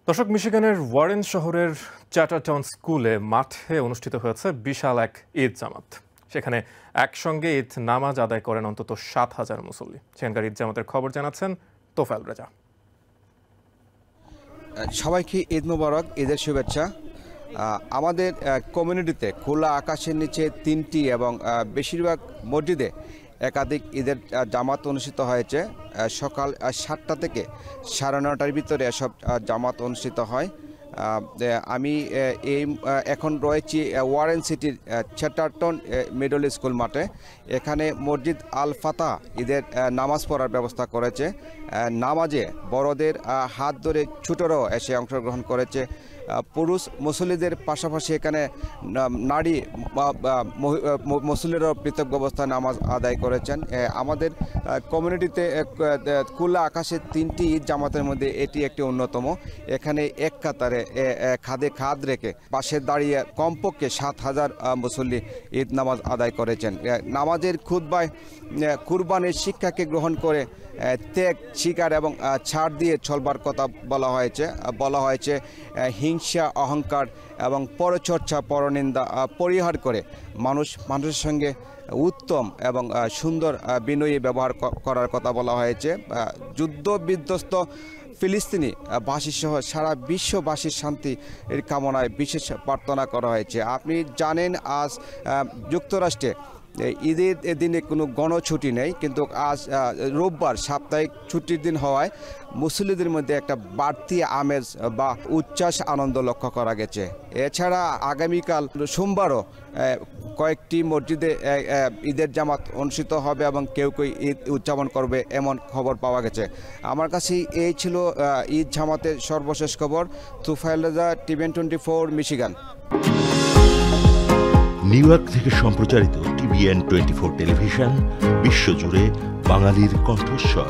দর্শক, মিশিগানের ওয়ারেন শহরের চ্যাটারটাউন স্কুলে মাঠে অনুষ্ঠিত হয়েছে বিশাল এক ঈদ জামাত। সেখানে একসঙ্গে ঈদ নামাজ আদায় করেন অন্তত ৭,০০০ মুসল্লি। সেখানকার ঈদ জামাতের খবর জানাচ্ছেন তোফায়েল রেজা। সবাইকে ঈদ মোবারক, ঈদের শুভেচ্ছা। আমাদের কমিউনিটিতে খোলা আকাশের নিচে ৩টি এবং বেশিরভাগ মসজিদে একাধিক ঈদের জামাত অনুষ্ঠিত হয়েছে। সকাল ৭টা থেকে ৯:৩০ ভিতরে এসব জামাত অনুষ্ঠিত হয়। আমি এখন রয়েছি ওয়ারেন সিটির চ্যাটারটাউন মিডল স্কুল মাঠে। এখানে মসজিদ আল ফাতাহ ঈদের নামাজ পড়ার ব্যবস্থা করেছে। নামাজে বড়দের হাত ধরে ছোটরাও এসে অংশগ্রহণ করেছে। পুরুষ মুসল্লিদের পাশাপাশি এখানে নারী মুসল্লিরাও পৃথক ব্যবস্থায় নামাজ আদায় করেছেন। আমাদের কমিউনিটিতে খোলা আকাশের ৩টি ঈদ জামাতের মধ্যে এটি একটি অন্যতম। এখানে এক কাতারে খাদে খাদ রেখে পাশে দাঁড়িয়ে কমপক্ষে ৭,০০০ মুসল্লি ঈদ নামাজ আদায় করেছেন। নামাজের খুতবায় কুরবানির শিক্ষাকে গ্রহণ করে ত্যাগ, স্বীকার এবং ছাড় দিয়ে চলবার কথা বলা হয়েছে। হিংসা, অহংকার এবং পরচর্চা, পরনিন্দা পরিহার করে মানুষের সঙ্গে উত্তম এবং সুন্দর বিনয়ী ব্যবহার করার কথা বলা হয়েছে। যুদ্ধ বিধ্বস্ত ফিলিস্তিনি বাসীসহ সারা বিশ্ববাসীর শান্তির কামনায় বিশেষ প্রার্থনা করা হয়েছে। আপনি জানেন, আজ যুক্তরাষ্ট্রে ঈদের দিনে কোনো গণছুটি নেই, কিন্তু আজ রোববার সাপ্তাহিক ছুটির দিন হওয়ায় মুসল্লিদের মধ্যে একটা বাড়তি আমেজ বা উচ্ছ্বাস, আনন্দ লক্ষ্য করা গেছে। এছাড়া আগামীকাল সোমবারও কয়েকটি মসজিদে ঈদের জামাত অনুষ্ঠিত হবে এবং কেউ ঈদ উদযাপন করবে, এমন খবর পাওয়া গেছে। আমার কাছে এই ছিল ঈদ জামাতের সর্বশেষ খবর। Tofail Reza, TVN 24, Michigan. New York থেকে সম্প্রচারিত TVN 24 টেলিভিশন বিশ্বজুড়ে বাঙালির কণ্ঠস্বর।